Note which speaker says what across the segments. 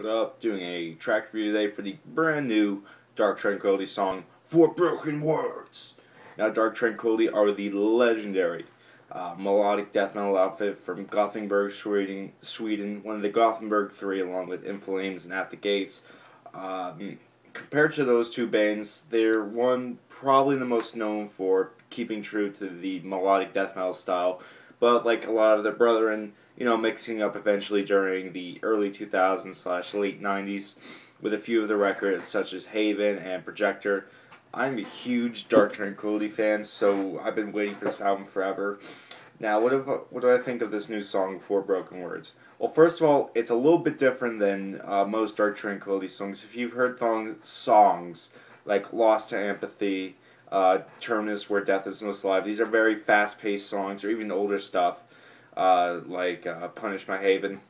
Speaker 1: What up? Doing a track review today for the brand new Dark Tranquillity song, For Broken Words. Now, Dark Tranquillity are the legendary melodic death metal outfit from Gothenburg, Sweden, one of the Gothenburg Three, along with In Flames and At the Gates. Compared to those two bands, they're probably the most known for keeping true to the melodic death metal style, but like a lot of their brethren, mixing up eventually during the early 2000s / late 90s with a few of the records such as Haven and Projector. I'm a huge Dark Tranquillity fan, so I've been waiting for this album forever. Now, what do I think of this new song, For Broken Words? Well, first of all, it's a little bit different than most Dark Tranquillity songs. If you've heard songs like Lost to Empathy, Terminus, Where Death is Most Alive, these are very fast-paced songs, or even older stuff, like Punish My Haven,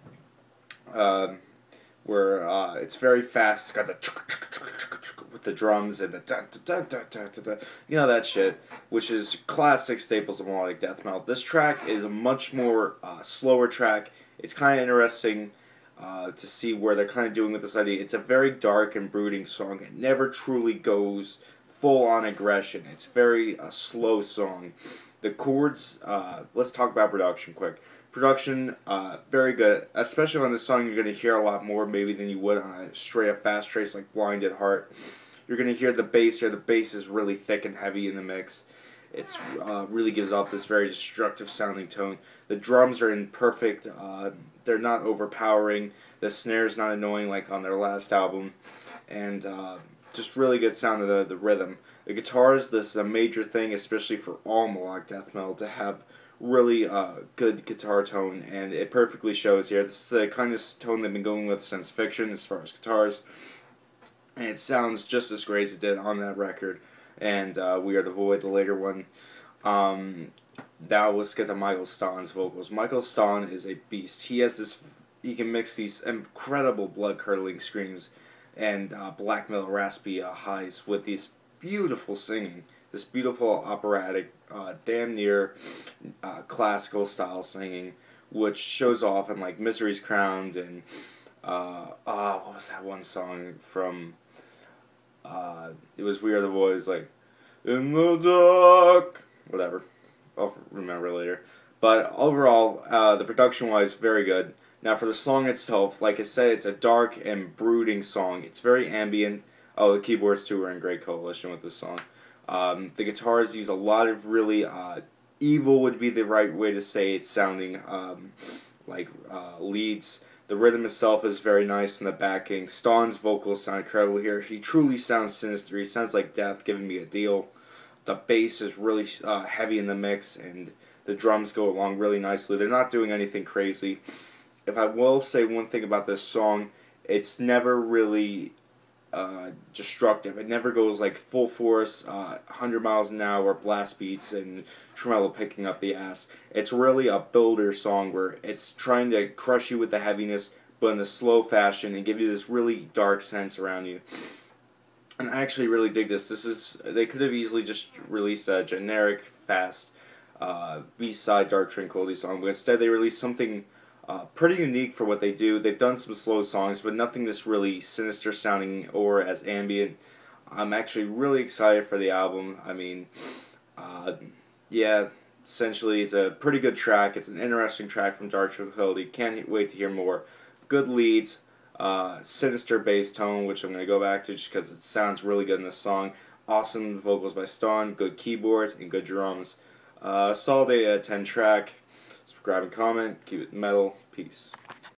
Speaker 1: where it's very fast. It's got the with the drums and the that shit, which is classic staples of melodic death metal. This track is a much more slower track. It's kind of interesting to see where they're kind of doing with this idea. It's a very dark and brooding song. It never truly goes full on aggression. It's very slow song. The chords, let's talk about production quick. Production, very good. Especially on this song, you're going to hear a lot more maybe than you would on a straight up fast trace like Blinded Heart. You're going to hear the bass here. The bass is really thick and heavy in the mix. It's really gives off this very destructive sounding tone. The drums are in perfect, they're not overpowering. The snare's not annoying like on their last album. And just really good sound of the rhythm. The guitars, this is a major thing, especially for all melodic death metal, to have really good guitar tone, and it perfectly shows here. This is the kind of tone they've been going with since Fiction as far as guitars, and it sounds just as great as it did on that record, and We Are the Void, the later one. Now let's get to Michael Stahn's vocals. Michael Stahn is a beast. He can mix these incredible blood-curdling screams and black metal raspy highs with these beautiful singing, this beautiful operatic, damn near classical style singing, which shows off in like Misery's Crowned and what was that one song from? It was We Are the Voids, like In the Dark, whatever. I'll remember later. But overall, the production-wise, very good. Now for the song itself, like I said, it's a dark and brooding song. It's very ambient. Oh, the keyboards too are in great coalition with this song. The guitars use a lot of really evil would be the right way to say it, sounding like leads. The rhythm itself is very nice in the backing. Stahn's vocals sound incredible here. He truly sounds sinister. He sounds like death giving me a deal. The bass is really heavy in the mix, and the drums go along really nicely. They're not doing anything crazy. If I will say one thing about this song, it's never really destructive. It never goes like full force, 100 miles an hour blast beats and tremolo picking up the ass. It's really a builder song where it's trying to crush you with the heaviness, but in a slow fashion, and give you this really dark sense around you. And I actually really dig this. They could have easily just released a generic, fast B-side Dark Tranquillity song, but instead they released something pretty unique for what they do. They've done some slow songs, but nothing that's really sinister sounding or as ambient. I'm actually really excited for the album. I mean, yeah, essentially it's a pretty good track. It's an interesting track from Dark Tranquillity. Can't wait to hear more. Good leads, sinister bass tone, which I'm going to go back to just because it sounds really good in this song. Awesome vocals by Stahn, good keyboards, and good drums. Solid 8 out of 10 track. Subscribe and comment. Keep it metal. Peace.